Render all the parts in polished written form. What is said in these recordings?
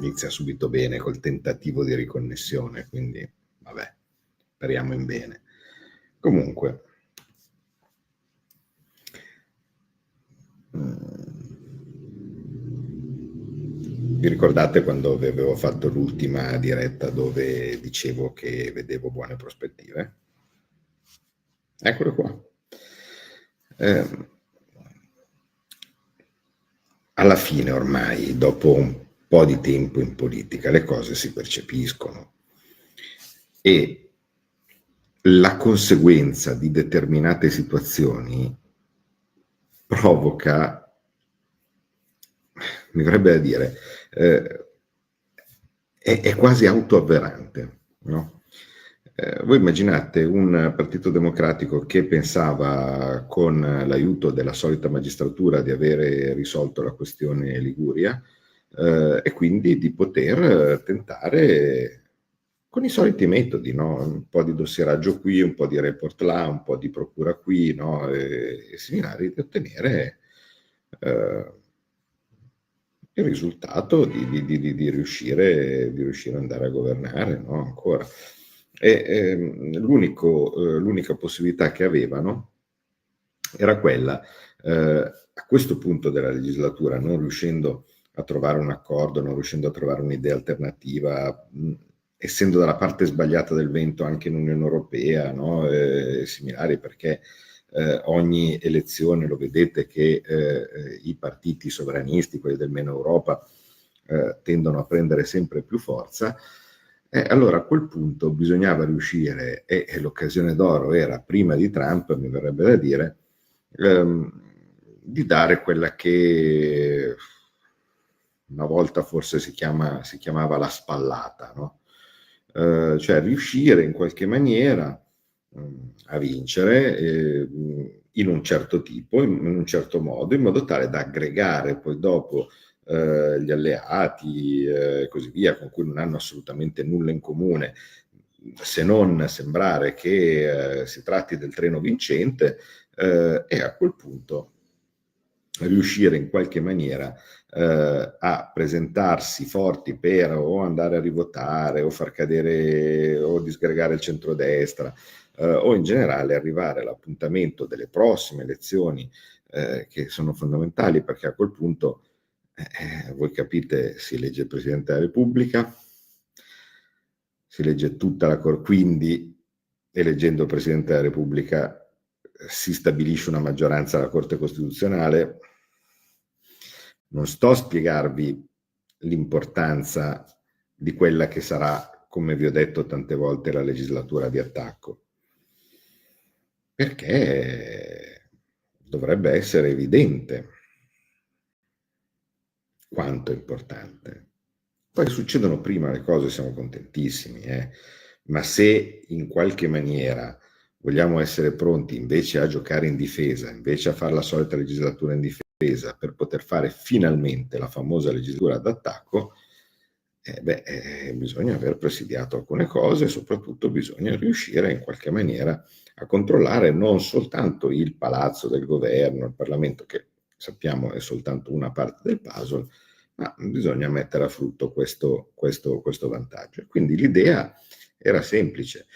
inizia subito bene col tentativo di riconnessione, quindi vabbè, speriamo in bene. Comunque, vi ricordate quando vi avevo fatto l'ultima diretta dove dicevo che vedevo buone prospettive? Eccolo qua. Alla fine ormai, dopo un po' di tempo in politica, le cose si percepiscono e la conseguenza di determinate situazioni provoca, mi verrebbe da dire, è quasi autoavverante, no? Voi immaginate un Partito Democratico che pensava con l'aiuto della solita magistratura di avere risolto la questione Liguria e quindi di poter tentare con i soliti metodi, no? Un po' di dossieraggio qui, un po' di report là, un po' di procura qui, no? E similari, di ottenere il risultato di riuscire ad andare a governare, no? Ancora. L'unica possibilità che avevano era quella, a questo punto della legislatura, non riuscendo a trovare un accordo, non riuscendo a trovare un'idea alternativa, essendo dalla parte sbagliata del vento anche in Unione Europea, no? Similari, perché ogni elezione lo vedete che i partiti sovranisti, quelli del meno Europa, tendono a prendere sempre più forza. Allora a quel punto bisognava riuscire, e l'occasione d'oro era prima di Trump, mi verrebbe da dire, di dare quella che una volta forse si chiamava la spallata, no? Cioè riuscire in qualche maniera a vincere in un certo tipo, in un certo modo, in modo tale da aggregare poi dopo gli alleati e così via, con cui non hanno assolutamente nulla in comune, se non sembrare che si tratti del treno vincente, e a quel punto riuscire in qualche maniera a presentarsi forti per o andare a rivotare o far cadere o disgregare il centrodestra o in generale arrivare all'appuntamento delle prossime elezioni che sono fondamentali, perché a quel punto voi capite, si elegge il Presidente della Repubblica, si elegge tutta la quindi eleggendo il Presidente della Repubblica si stabilisce una maggioranza alla Corte Costituzionale. Non sto a spiegarvi l'importanza di quella che sarà, come vi ho detto tante volte, la legislatura di attacco, perché dovrebbe essere evidente quanto è importante. Poi succedono prima le cose, siamo contentissimi, ma se in qualche maniera vogliamo essere pronti invece a giocare in difesa, invece a fare la solita legislatura in difesa, per poter fare finalmente la famosa legislatura d'attacco, bisogna aver presidiato alcune cose e soprattutto bisogna riuscire in qualche maniera a controllare non soltanto il palazzo del governo, il Parlamento, che sappiamo è soltanto una parte del puzzle, ma bisogna mettere a frutto questo vantaggio. Quindi l'idea era semplice,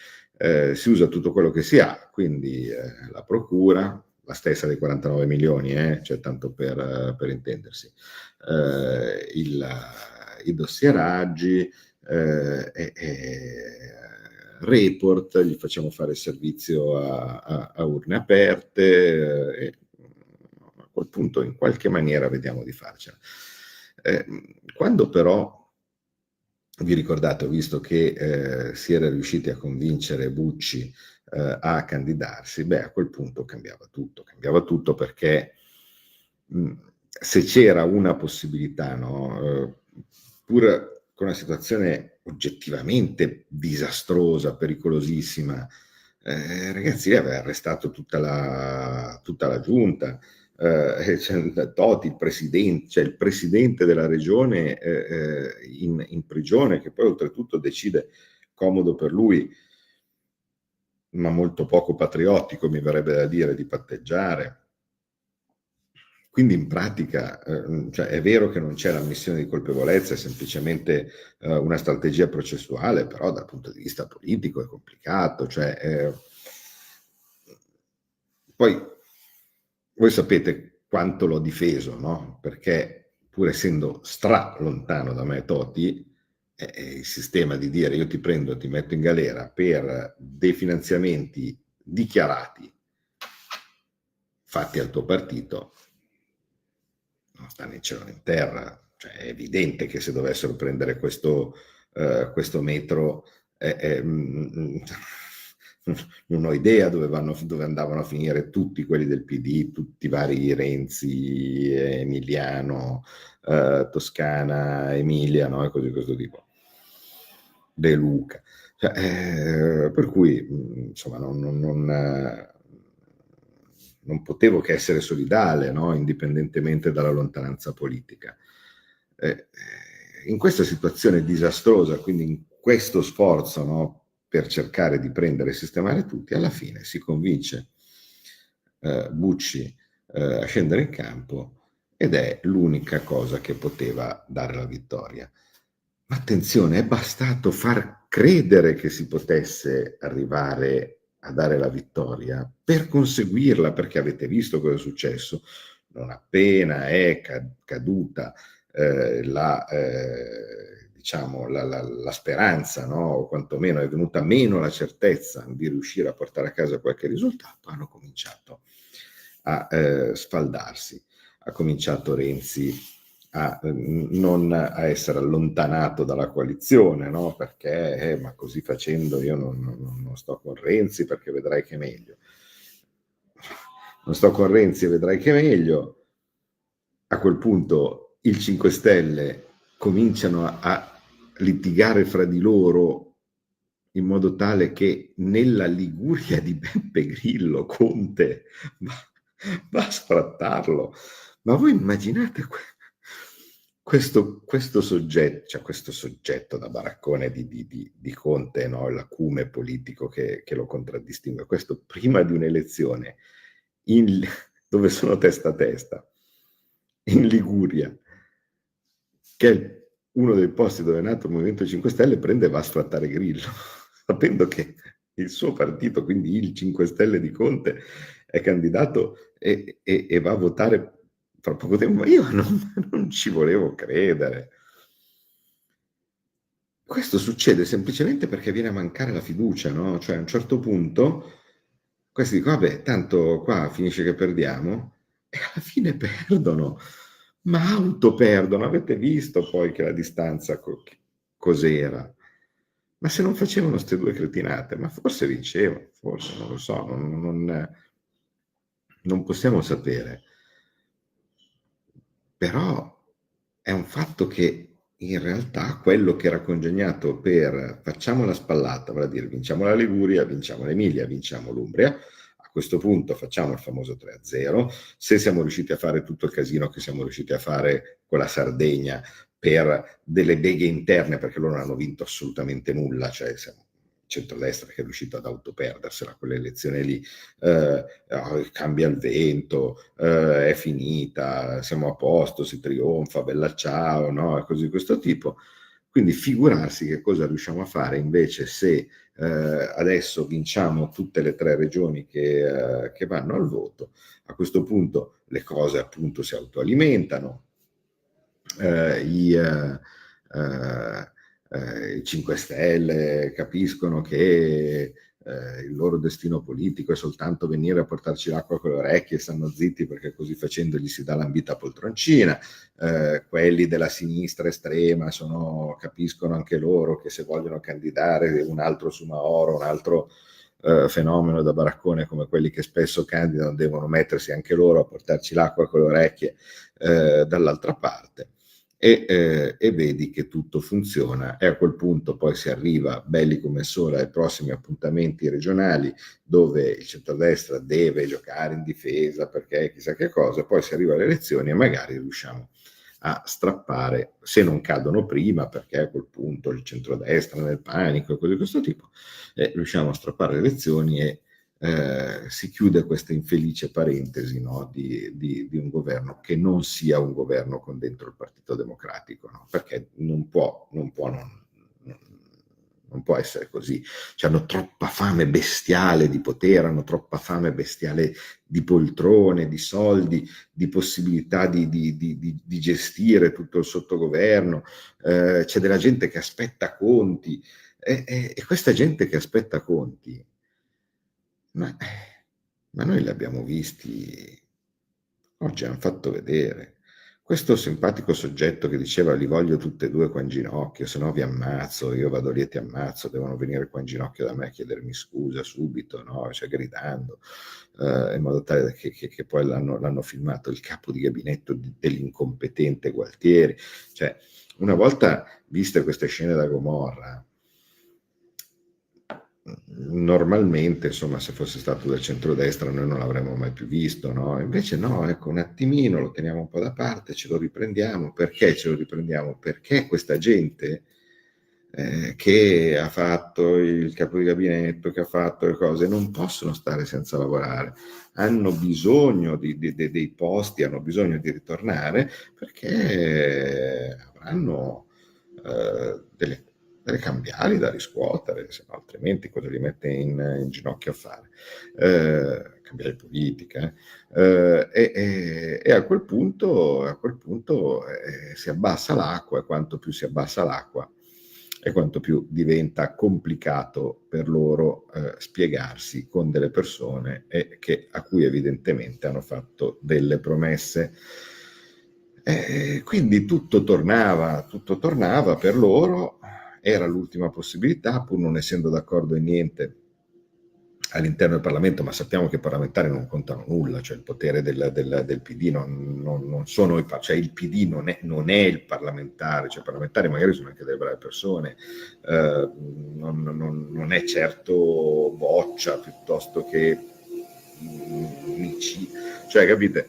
si usa tutto quello che si ha, quindi la procura, la stessa dei 49 milioni, cioè tanto per intendersi, i dossieraggi, report, gli facciamo fare servizio a urne aperte, e a quel punto in qualche maniera vediamo di farcela. Quando però, vi ricordate, ho visto che si era riusciti a convincere Bucci a candidarsi, a quel punto cambiava tutto perché se c'era una possibilità, no, pur con una situazione oggettivamente disastrosa, pericolosissima, ragazzi, lì aveva arrestato tutta la giunta, Toti, il presidente, cioè il presidente della regione in prigione, che poi oltretutto decide, comodo per lui, ma molto poco patriottico, mi verrebbe da dire, di patteggiare. Quindi in pratica, cioè è vero che non c'è l'ammissione di colpevolezza, è semplicemente una strategia processuale, però dal punto di vista politico è complicato. Cioè, poi voi sapete quanto l'ho difeso, no? Perché pur essendo stra lontano da me Toti, il sistema di dire io ti prendo, ti metto in galera per dei finanziamenti dichiarati fatti al tuo partito, non sta né in cielo né in terra. Cioè, è evidente che se dovessero prendere questo metro, non ho idea dove andavano a finire tutti quelli del PD, tutti i vari Renzi, Emiliano, Toscana, Emilia, no? E così di questo tipo. De Luca. Cioè, per cui, insomma, non potevo che essere solidale, no? Indipendentemente dalla lontananza politica. In questa situazione disastrosa, quindi in questo sforzo, no, per cercare di prendere e sistemare tutti, alla fine si convince Bucci a scendere in campo ed è l'unica cosa che poteva dare la vittoria. Ma attenzione, è bastato far credere che si potesse arrivare a dare la vittoria per conseguirla, perché avete visto cosa è successo. Non appena è caduta diciamo, la speranza, no? O quantomeno è venuta meno la certezza di riuscire a portare a casa qualche risultato, hanno cominciato a sfaldarsi. Ha cominciato Renzi non a essere allontanato dalla coalizione, no? Perché ma così facendo io non sto con Renzi perché vedrai che è meglio. Non sto con Renzi e vedrai che è meglio. A quel punto il 5 Stelle cominciano a litigare fra di loro in modo tale che nella Liguria di Beppe Grillo Conte va a sfrattarlo. Ma voi immaginate questo soggetto, cioè questo soggetto da baraccone di Conte, no? L'acume politico che lo contraddistingue, questo prima di un'elezione dove sono testa a testa, in Liguria, che è uno dei posti dove è nato il Movimento 5 Stelle, prende e va a sfrattare Grillo, sapendo che il suo partito, quindi il 5 Stelle di Conte, è candidato e va a votare fra poco tempo. Ma io non ci volevo credere. Questo succede semplicemente perché viene a mancare la fiducia, no? Cioè a un certo punto questi dicono, vabbè, tanto qua finisce che perdiamo, e alla fine perdono, ma autoperdono. Avete visto poi che la distanza cos'era? Ma se non facevano queste due cretinate, ma forse vincevano, forse, non lo so, non possiamo sapere. Però è un fatto che in realtà quello che era congegnato per facciamo la spallata, vale a dire vinciamo la Liguria, vinciamo l'Emilia, vinciamo l'Umbria, a questo punto facciamo il famoso 3-0, se siamo riusciti a fare tutto il casino che siamo riusciti a fare con la Sardegna per delle beghe interne, perché loro non hanno vinto assolutamente nulla, cioè siamo centrodestra che è riuscito ad autoperdersela quell'elezione lì, cambia il vento, è finita, siamo a posto, si trionfa, bella ciao, no? E così di questo tipo. Quindi figurarsi che cosa riusciamo a fare invece se adesso vinciamo tutte le 3 regioni che vanno al voto. A questo punto le cose appunto si autoalimentano, i 5 Stelle capiscono che il loro destino politico è soltanto venire a portarci l'acqua con le orecchie e stanno zitti perché così facendo gli si dà l'ambita poltroncina. Quelli della sinistra estrema capiscono anche loro che se vogliono candidare un altro Soumahoro, un altro fenomeno da baraccone come quelli che spesso candidano, devono mettersi anche loro a portarci l'acqua con le orecchie dall'altra parte. E vedi che tutto funziona e a quel punto poi si arriva belli come sole ai prossimi appuntamenti regionali dove il centrodestra deve giocare in difesa perché chissà che cosa, poi si arriva alle elezioni e magari riusciamo a strappare, se non cadono prima, perché a quel punto il centrodestra nel panico e cose di questo tipo, riusciamo a strappare le elezioni e si chiude questa infelice parentesi, no, di un governo che non sia un governo con dentro il Partito Democratico, no? Perché non può essere così. Cioè, hanno troppa fame bestiale di potere, hanno troppa fame bestiale di poltrone, di soldi, di possibilità di gestire tutto il sottogoverno. C'è della gente che aspetta conti, e questa gente che aspetta conti, ma, ma noi li abbiamo visti, oggi hanno fatto vedere. Questo simpatico soggetto che diceva li voglio tutte e due qua in ginocchio, se no vi ammazzo, io vado lì e ti ammazzo, devono venire qua in ginocchio da me a chiedermi scusa subito, no? Cioè gridando, in modo tale che poi l'hanno filmato il capo di gabinetto dell'incompetente Gualtieri. Cioè, una volta viste queste scene da Gomorra, normalmente, insomma, se fosse stato del centrodestra noi non l'avremmo mai più visto, no? Invece no, ecco, un attimino lo teniamo un po' da parte, ce lo riprendiamo. Perché ce lo riprendiamo? Perché questa gente che ha fatto il capo di gabinetto, che ha fatto le cose, non possono stare senza lavorare, hanno bisogno dei posti, hanno bisogno di ritornare perché avranno delle cambiali da riscuotere, se no, altrimenti cosa li mette in ginocchio a fare? Cambiare politica. E a quel punto si abbassa l'acqua, e quanto più si abbassa l'acqua e quanto più diventa complicato per loro spiegarsi con delle persone a cui evidentemente hanno fatto delle promesse. Quindi tutto tornava per loro, era l'ultima possibilità, pur non essendo d'accordo in niente all'interno del Parlamento, ma sappiamo che i parlamentari non contano nulla, cioè il potere del PD non sono cioè il PD non è il parlamentare, cioè i parlamentari magari sono anche delle brave persone, non è certo Boccia piuttosto che Mici, cioè capite?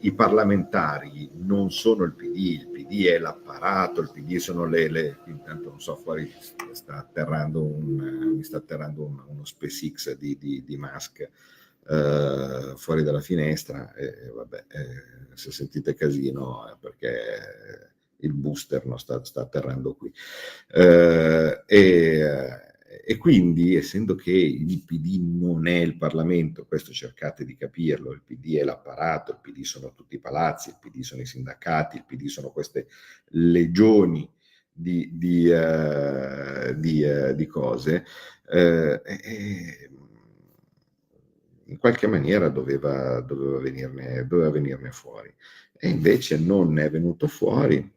I parlamentari non sono il PD è l'apparato, il PD sono intanto non so, fuori mi sta atterrando uno SpaceX di Musk fuori dalla finestra, vabbè, se sentite casino è perché il booster sta atterrando qui. E quindi, essendo che il PD non è il Parlamento, questo cercate di capirlo, il PD è l'apparato, il PD sono tutti i palazzi, il PD sono i sindacati, il PD sono queste legioni di cose, in qualche maniera doveva venirne fuori. E invece non è venuto fuori.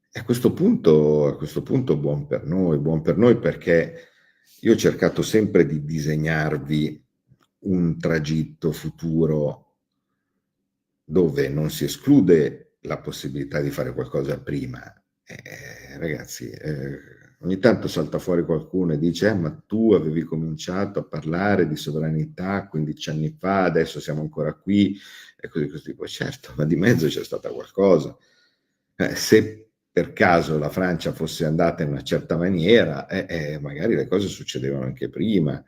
E a questo punto buon per noi perché io ho cercato sempre di disegnarvi un tragitto futuro dove non si esclude la possibilità di fare qualcosa prima. Ragazzi, ogni tanto salta fuori qualcuno e dice ma tu avevi cominciato a parlare di sovranità 15 anni fa, adesso siamo ancora qui, e così. Poi certo, ma di mezzo c'è stata qualcosa. Se per caso la Francia fosse andata in una certa maniera, magari le cose succedevano anche prima.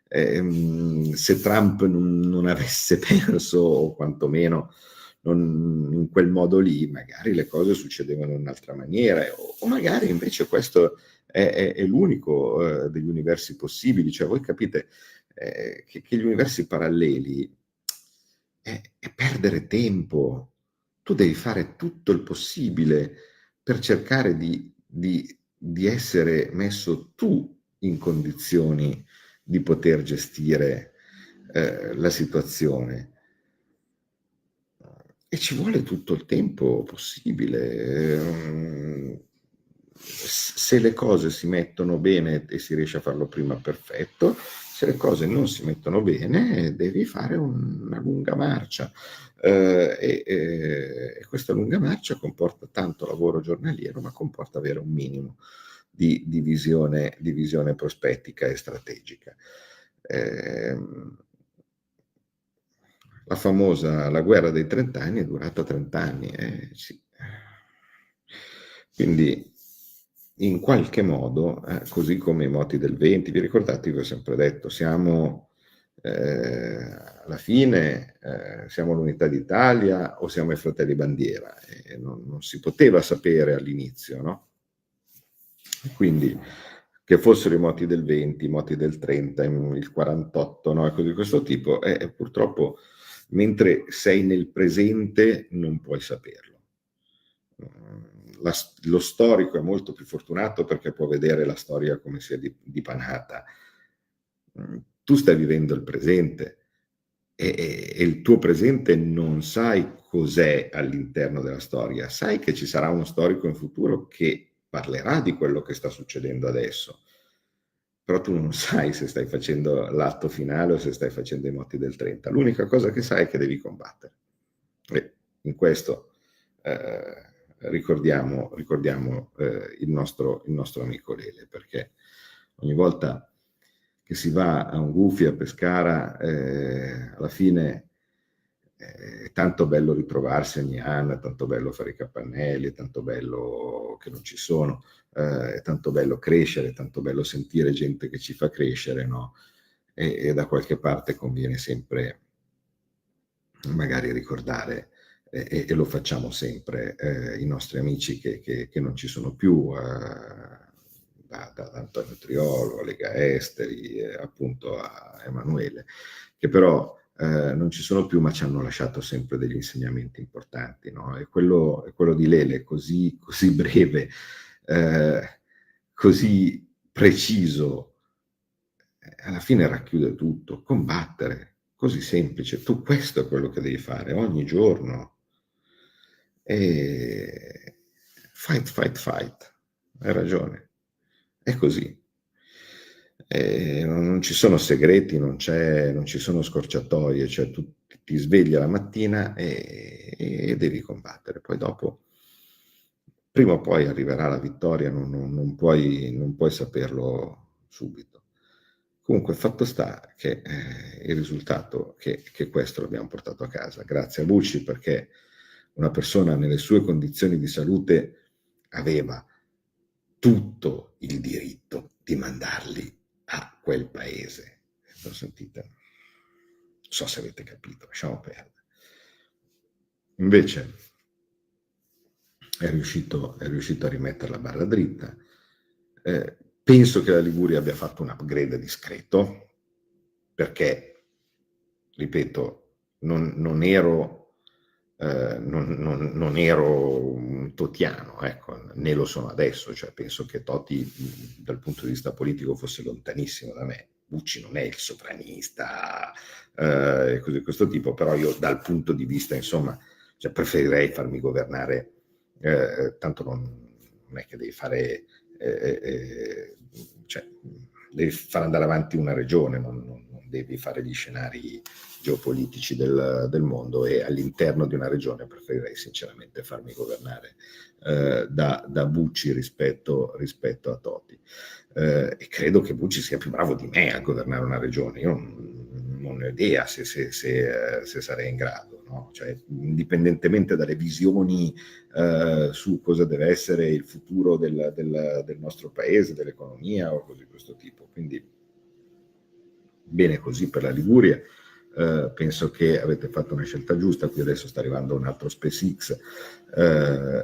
Se Trump non avesse perso, o quantomeno in quel modo lì, magari le cose succedevano in un'altra maniera, o magari invece questo è l'unico degli universi possibili. Cioè, voi capite che gli universi paralleli è perdere tempo. Tu devi fare tutto il possibile per cercare di essere messo tu in condizioni di poter gestire la situazione. E ci vuole tutto il tempo possibile. Se le cose si mettono bene e si riesce a farlo prima, perfetto. Se le cose non si mettono bene, devi fare una lunga marcia. E questa lunga marcia comporta tanto lavoro giornaliero, ma comporta avere un minimo di visione prospettica e strategica. La guerra dei 30 anni è durata 30 anni. Sì. Quindi in qualche modo, così come i moti del 20, vi ricordate, vi ho sempre detto, siamo alla fine, siamo l'Unità d'Italia o siamo i Fratelli Bandiera? E non si poteva sapere all'inizio, no? Quindi che fossero i moti del 20, i moti del 30, il 48, no? E cose di questo tipo, purtroppo mentre sei nel presente non puoi saperlo. Lo storico è molto più fortunato perché può vedere la storia come si è dipanata. Tu stai vivendo il presente e il tuo presente non sai cos'è all'interno della storia, sai che ci sarà uno storico in futuro che parlerà di quello che sta succedendo adesso, però tu non sai se stai facendo l'atto finale o se stai facendo i moti del 30. L'unica cosa che sai è che devi combattere. E in questo ricordiamo il nostro amico Lele, perché ogni volta che si va a un Gufi, a Pescara, alla fine è tanto bello ritrovarsi ogni anno, è tanto bello fare i capannelli, è tanto bello che non ci sono, è tanto bello crescere, è tanto bello sentire gente che ci fa crescere, no? E da qualche parte conviene sempre magari ricordare, e lo facciamo sempre, i nostri amici che non ci sono più, da Antonio Triolo, a Lega Esteri, appunto a Emanuele, che però non ci sono più, ma ci hanno lasciato sempre degli insegnamenti importanti, no? E quello di Lele, così breve, così preciso, alla fine racchiude tutto: combattere, così semplice. Tu questo è quello che devi fare ogni giorno. E fight, fight, fight. Hai ragione. È così. Non ci sono segreti, non ci sono scorciatoie, cioè tu ti svegli la mattina e devi combattere. Poi dopo, prima o poi arriverà la vittoria, non puoi saperlo subito. Comunque, fatto sta che il risultato che questo l'abbiamo portato a casa, grazie a Bucci, perché una persona nelle sue condizioni di salute aveva tutto il diritto di mandarli a quel paese. Lo sentite? Non so se avete capito, lasciamo perdere. Invece è riuscito a rimettere la barra dritta. Penso che la Liguria abbia fatto un upgrade discreto, perché, ripeto, non ero un totiano, ecco, né lo sono adesso, cioè penso che Toti dal punto di vista politico fosse lontanissimo da me. Bucci non è il sovranista e cose di questo tipo, però io dal punto di vista, insomma, cioè, preferirei farmi governare, tanto non è che devi fare, cioè, devi far andare avanti una regione, non devi fare gli scenari geopolitici del mondo, e all'interno di una regione preferirei sinceramente farmi governare da Bucci rispetto a Toti. E credo che Bucci sia più bravo di me a governare una regione. Io non ho idea se sarei in grado, no? Cioè, indipendentemente dalle visioni su cosa deve essere il futuro del nostro paese, dell'economia o cose di questo tipo. Quindi bene così per la Liguria. Penso che avete fatto una scelta giusta. Qui adesso sta arrivando un altro SpaceX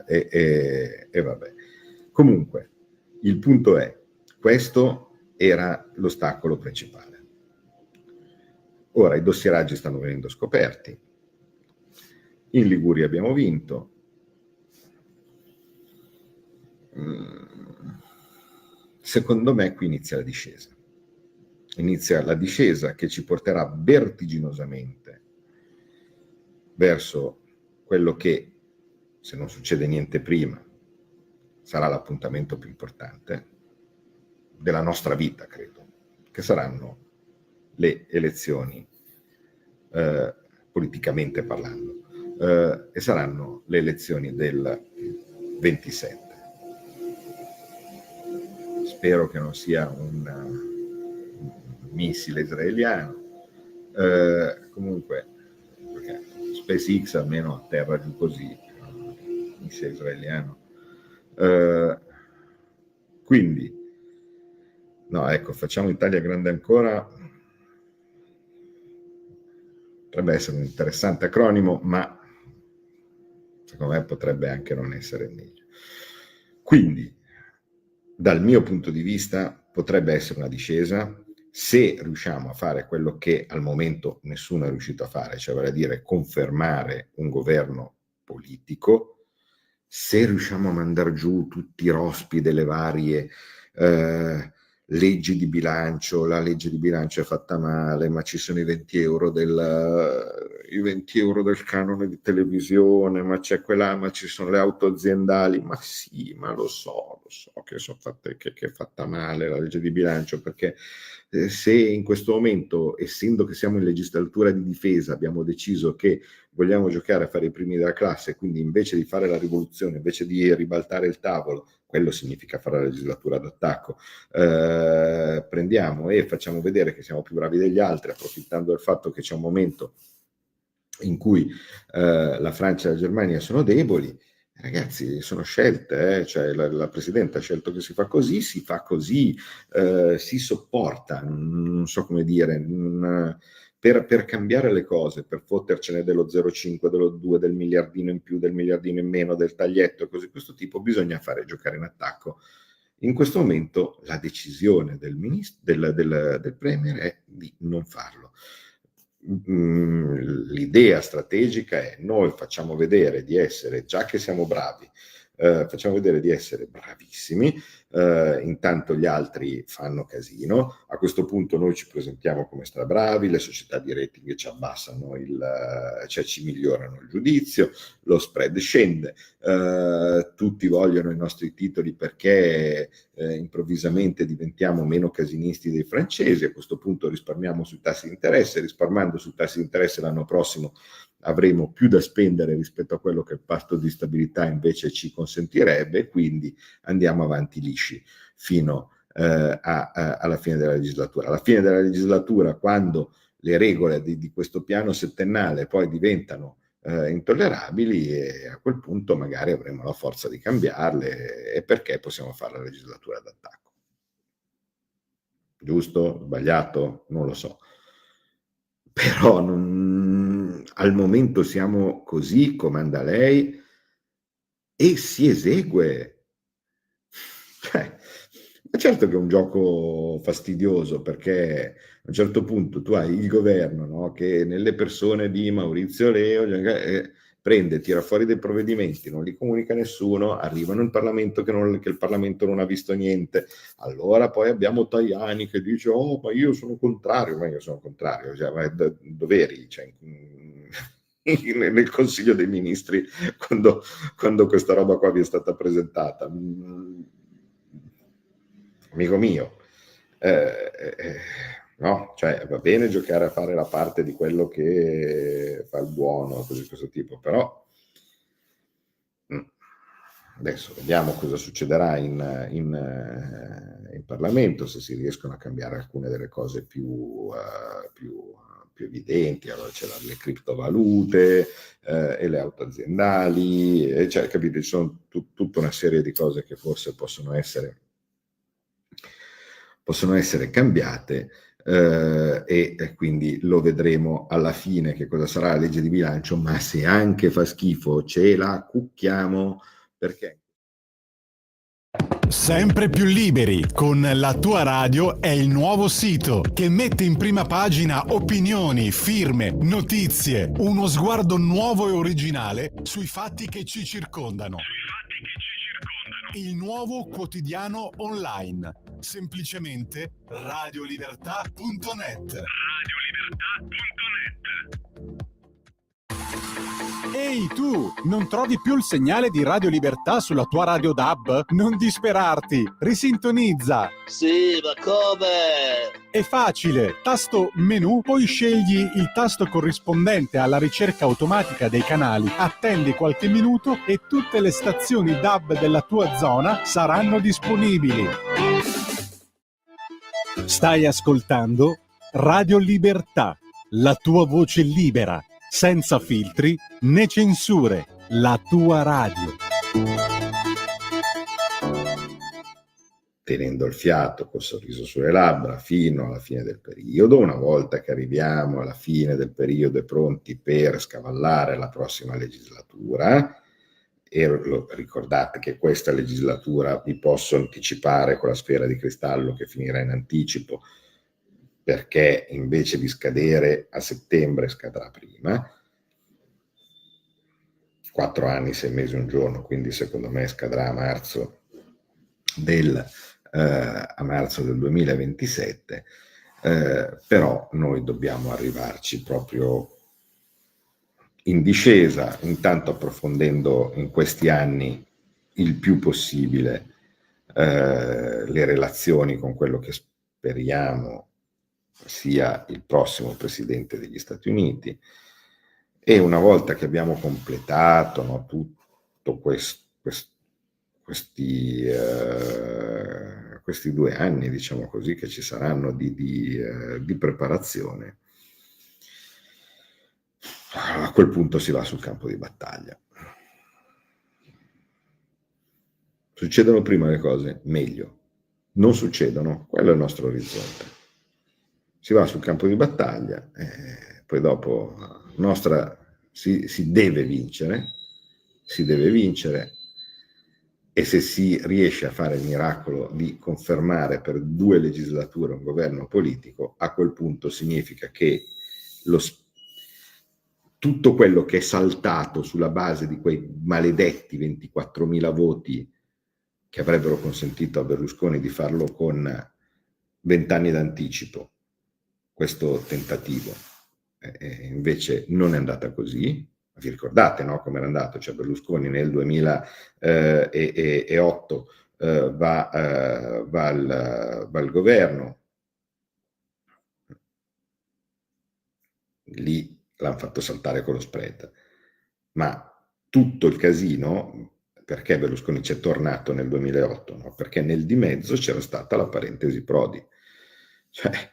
e vabbè. Comunque, il punto è, questo era l'ostacolo principale. Ora i dossieraggi stanno venendo scoperti. In Liguria abbiamo vinto. Secondo me qui inizia la discesa. Inizia la discesa che ci porterà vertiginosamente verso quello che, se non succede niente prima, sarà l'appuntamento più importante della nostra vita, credo, che saranno le elezioni, politicamente parlando, e saranno le elezioni del 27. Spero che non sia un missile israeliano. Comunque, perché SpaceX almeno atterra giù così, missile israeliano. Quindi, no, ecco, facciamo Italia grande ancora. Potrebbe essere un interessante acronimo, ma secondo me potrebbe anche non essere meglio. Quindi, dal mio punto di vista, potrebbe essere una discesa se riusciamo a fare quello che al momento nessuno è riuscito a fare, cioè vale a dire confermare un governo politico, se riusciamo a mandare giù tutti i rospi delle varie leggi di bilancio, la legge di bilancio è fatta male, ma ci sono i 20 euro del canone di televisione, ma c'è quella, ma ci sono le auto aziendali, ma sì, ma lo so che sono fatte, che è fatta male la legge di bilancio, perché se in questo momento, essendo che siamo in legislatura di difesa, abbiamo deciso che vogliamo giocare a fare i primi della classe, quindi invece di fare la rivoluzione, invece di ribaltare il tavolo, quello significa fare la legislatura d'attacco, prendiamo e facciamo vedere che siamo più bravi degli altri, approfittando del fatto che c'è un momento in cui la Francia e la Germania sono deboli. Ragazzi, sono scelte, cioè la Presidente ha scelto che si fa così, si sopporta, non so come dire, per cambiare le cose, per fottercene dello 0,5, dello 2, del miliardino in più, del miliardino in meno, del taglietto e cose di questo tipo, bisogna fare giocare in attacco. In questo momento la decisione del Premier è di non farlo. L'idea strategica è: noi facciamo vedere di essere, già che siamo bravi, facciamo vedere di essere bravissimi, intanto gli altri fanno casino, a questo punto noi ci presentiamo come strabravi, le società di rating ci abbassano cioè ci migliorano il giudizio, lo spread scende, tutti vogliono i nostri titoli perché improvvisamente diventiamo meno casinisti dei francesi, a questo punto risparmiamo sui tassi di interesse, risparmiando sui tassi di interesse l'anno prossimo avremo più da spendere rispetto a quello che il patto di stabilità invece ci consentirebbe, quindi andiamo avanti lisci fino alla fine della legislatura. Alla fine della legislatura, quando le regole di questo piano settennale poi diventano intollerabili, e a quel punto magari avremo la forza di cambiarle, e perché possiamo fare la legislatura d'attacco. Giusto? Sbagliato? Non lo so. Però al momento siamo così, comanda lei, e si esegue. Cioè, ma certo che è un gioco fastidioso, perché a un certo punto tu hai il governo, no, che nelle persone di Maurizio Leo prende, tira fuori dei provvedimenti, non li comunica a nessuno, arrivano in Parlamento che il Parlamento non ha visto niente. Allora poi abbiamo Tajani che dice: oh, ma io sono contrario, cioè, ma dove eri? Cioè, nel Consiglio dei Ministri quando questa roba qua vi è stata presentata. Amico mio, no, cioè va bene giocare a fare la parte di quello che fa il buono, così di questo tipo, però adesso vediamo cosa succederà in Parlamento, se si riescono a cambiare alcune delle cose più evidenti. Allora c'è le criptovalute e le auto aziendali, cioè, capite, ci sono tutta una serie di cose che forse possono essere cambiate, e quindi lo vedremo alla fine che cosa sarà la legge di bilancio, ma se anche fa schifo ce la cucchiamo, perché sempre più liberi con La Tua Radio è il nuovo sito che mette in prima pagina opinioni, firme, notizie, uno sguardo nuovo e originale sui fatti che ci circondano. Il nuovo quotidiano online, semplicemente radiolibertà.net. Ehi tu, non trovi più il segnale di Radio Libertà sulla tua radio DAB? Non disperarti, risintonizza! Sì, ma come? È facile, tasto menu, poi scegli il tasto corrispondente alla ricerca automatica dei canali, attendi qualche minuto e tutte le stazioni DAB della tua zona saranno disponibili. Stai ascoltando Radio Libertà, la tua voce libera, senza filtri né censure, la tua radio. tenendo il fiato, col sorriso sulle labbra, fino alla fine del periodo. Una volta che arriviamo alla fine del periodo e pronti per scavallare la prossima legislatura, e ricordate che questa legislatura vi posso anticipare con la sfera di cristallo che finirà in anticipo, perché invece di scadere a settembre scadrà prima, 4 anni, 6 mesi, un giorno, quindi secondo me scadrà a marzo del 2027, però noi dobbiamo arrivarci proprio in discesa, intanto approfondendo in questi anni il più possibile le relazioni con quello che speriamo sia il prossimo presidente degli Stati Uniti, e una volta che abbiamo completato, no, tutto questi 2 anni, diciamo così, che ci saranno di preparazione, a quel punto si va sul campo di battaglia. Succedono prima le cose, meglio. Non succedono, quello è il nostro orizzonte. Si va sul campo di battaglia, poi dopo si deve vincere, e se si riesce a fare il miracolo di confermare per 2 legislature un governo politico, a quel punto significa che tutto quello che è saltato sulla base di quei maledetti 24.000 voti che avrebbero consentito a Berlusconi di farlo con 20 anni d'anticipo, questo tentativo, invece non è andata così. Vi ricordate, no, come era andato? Cioè Berlusconi nel 2008 va al governo, lì l'hanno fatto saltare con lo spread, ma tutto il casino, perché Berlusconi c'è tornato nel 2008? No? Perché nel di mezzo c'era stata la parentesi Prodi. Cioè,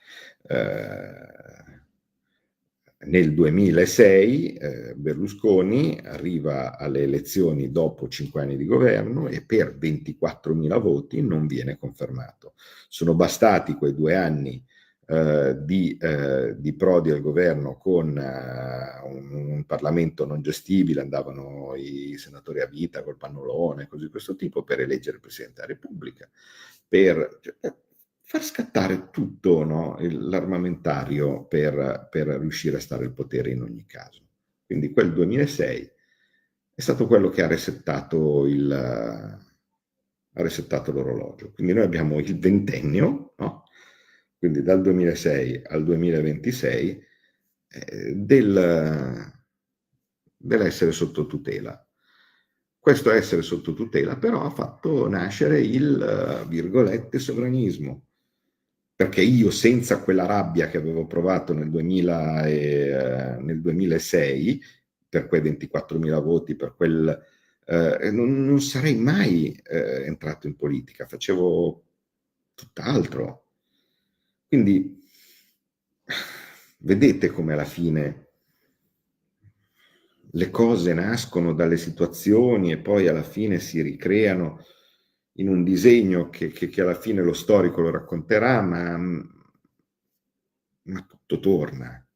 nel 2006 Berlusconi arriva alle elezioni dopo 5 anni di governo e per 24.000 voti non viene confermato. Sono bastati quei 2 anni di Prodi al governo con un Parlamento non gestibile, andavano i senatori a vita col pannolone, così di questo tipo, per eleggere il Presidente della Repubblica, per far scattare tutto, no, l'armamentario per riuscire a stare al potere in ogni caso. Quindi quel 2006 è stato quello che ha resettato l'orologio. Quindi noi abbiamo il ventennio, no? Quindi dal 2006 al 2026 dell'essere sotto tutela. Questo essere sotto tutela però ha fatto nascere il virgolette sovranismo, perché io senza quella rabbia che avevo provato nel 2006 per quei 24.000 voti, per non sarei mai entrato in politica, facevo tutt'altro. Quindi vedete come alla fine le cose nascono dalle situazioni e poi alla fine si ricreano in un disegno che alla fine lo storico lo racconterà, ma tutto torna.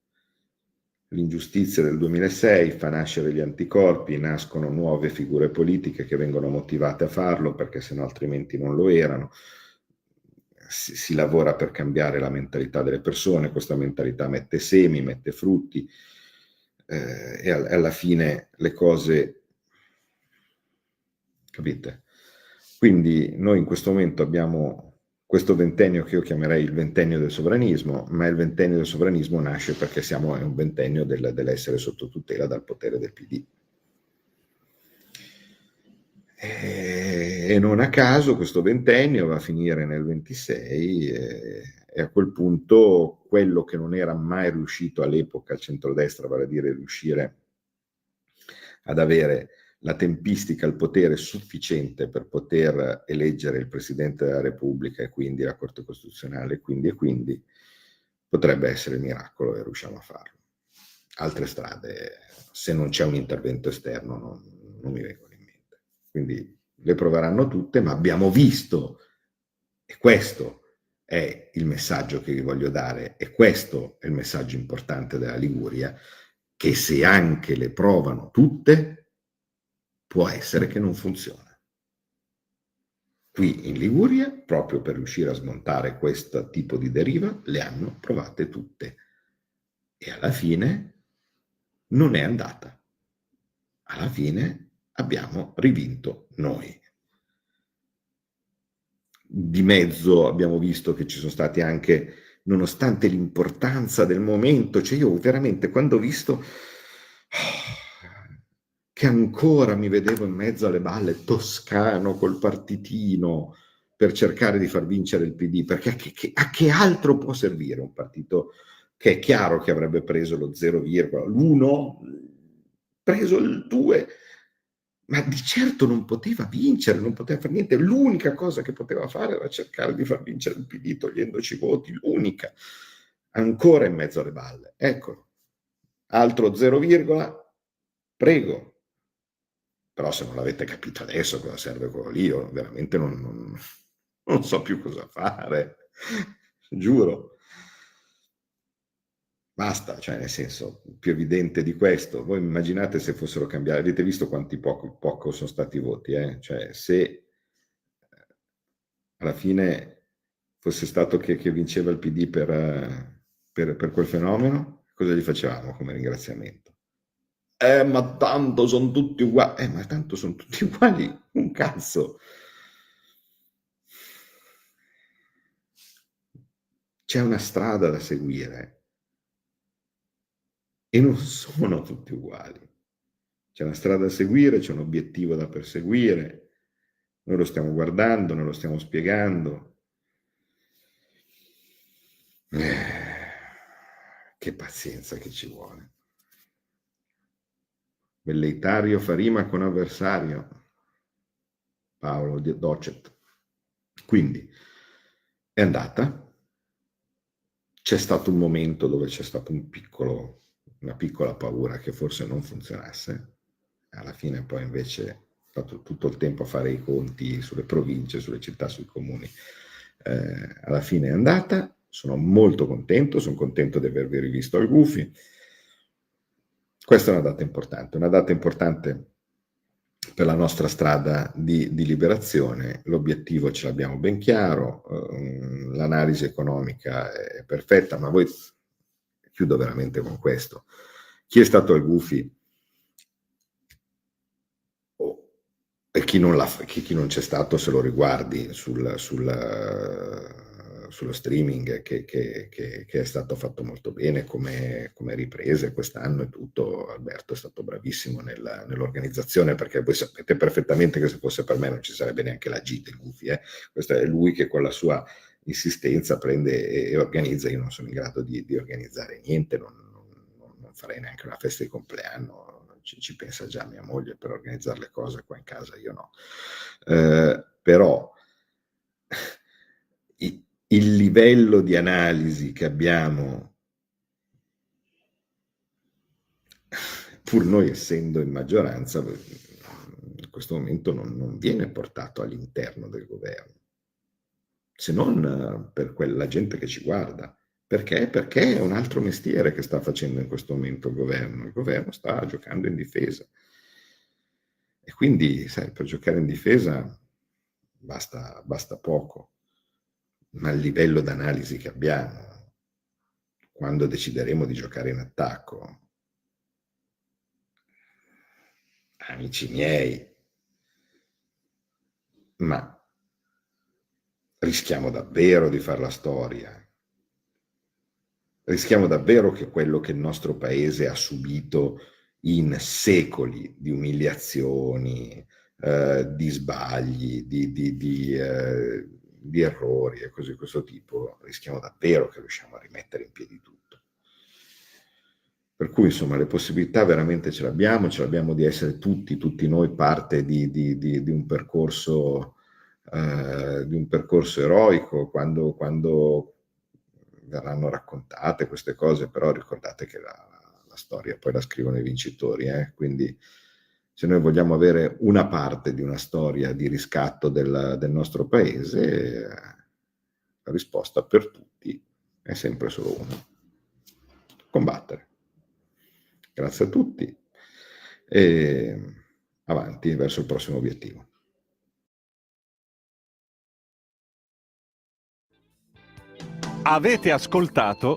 L'ingiustizia del 2006 fa nascere gli anticorpi, nascono nuove figure politiche che vengono motivate a farlo perché sennò altrimenti non lo erano. Si lavora per cambiare la mentalità delle persone, questa mentalità mette semi, mette frutti, e alla fine le cose, capite? Quindi noi in questo momento abbiamo questo ventennio che io chiamerei il ventennio del sovranismo, ma il ventennio del sovranismo nasce perché è un ventennio dell'essere sotto tutela dal potere del PD. E non a caso questo ventennio va a finire nel 26 e a quel punto quello che non era mai riuscito all'epoca al centrodestra, vale a dire riuscire ad avere la tempistica, il potere sufficiente per poter eleggere il Presidente della Repubblica e quindi la Corte Costituzionale e quindi potrebbe essere il miracolo e riusciamo a farlo. Altre strade, se non c'è un intervento esterno, non mi vengono in mente. Quindi le proveranno tutte, ma abbiamo visto E questo è il messaggio che vi voglio dare, e questo è il messaggio importante della Liguria, che se anche le provano tutte, può essere che non funziona. Qui in Liguria, proprio per riuscire a smontare questo tipo di deriva, le hanno provate tutte. E alla fine non è andata. Alla fine abbiamo rivinto noi. Di mezzo abbiamo visto che ci sono stati anche, nonostante l'importanza del momento, cioè io veramente quando ho visto che ancora mi vedevo in mezzo alle balle Toscano col partitino per cercare di far vincere il PD, perché a che altro può servire un partito che è chiaro che avrebbe preso lo 0, l'1, preso il 2, ma di certo non poteva vincere, non poteva fare niente. L'unica cosa che poteva fare era cercare di far vincere il PD togliendoci voti, l'unica. Ancora in mezzo alle balle. Eccolo. Altro 0, prego. Però se non l'avete capito adesso cosa serve quello lì, io veramente non so più cosa fare. Giuro. Basta, cioè nel senso, più evidente di questo. Voi immaginate se fossero cambiati, avete visto quanti poco sono stati i voti, Cioè se alla fine fosse stato che vinceva il PD per quel fenomeno, cosa gli facevamo come ringraziamento? Ma tanto sono tutti uguali. Ma tanto sono tutti uguali, un cazzo. C'è una strada da seguire. E non sono tutti uguali. C'è una strada da seguire, c'è un obiettivo da perseguire. Noi lo stiamo guardando, noi lo stiamo spiegando. Che pazienza che ci vuole. Velleitario fa rima con avversario. Paolo Docet. Quindi è andata. C'è stato un momento dove c'è stato una piccola paura che forse non funzionasse. Alla fine poi invece è stato tutto il tempo a fare i conti sulle province, sulle città, sui comuni. Alla fine è andata. Sono molto contento, sono contento di avervi rivisto al Gufi. Questa è una data importante per la nostra strada di liberazione. L'obiettivo ce l'abbiamo ben chiaro, l'analisi economica è perfetta, ma voi, chiudo veramente con questo, chi è stato al Gufi e chi non c'è stato se lo riguardi sullo streaming che è stato fatto molto bene come riprese quest'anno e tutto. Alberto è stato bravissimo nell'organizzazione, perché voi sapete perfettamente che se fosse per me non ci sarebbe neanche la G del Gufi. Questo è lui che con la sua insistenza prende e organizza. Io non sono in grado di organizzare niente, non farei neanche una festa di compleanno. Ci pensa già mia moglie per organizzare le cose, qua in casa io no. Però il livello di analisi che abbiamo, pur noi essendo in maggioranza, in questo momento non viene portato all'interno del governo, se non per quella gente che ci guarda. Perché? Perché è un altro mestiere che sta facendo in questo momento il governo. Il governo sta giocando in difesa. E quindi, sai, per giocare in difesa basta poco. Ma il livello d'analisi che abbiamo, quando decideremo di giocare in attacco, amici miei, ma rischiamo davvero di fare la storia. Rischiamo davvero che quello che il nostro paese ha subito in secoli di umiliazioni, di sbagli, di errori e cose di questo tipo, rischiamo davvero che riusciamo a rimettere in piedi tutto. Per cui insomma le possibilità veramente ce l'abbiamo di essere tutti noi parte di un percorso eroico quando verranno raccontate queste cose. Però ricordate che la storia poi la scrivono i vincitori, quindi se noi vogliamo avere una parte di una storia di riscatto del nostro paese, la risposta per tutti è sempre solo una: combattere. Grazie a tutti e avanti verso il prossimo obiettivo. Avete ascoltato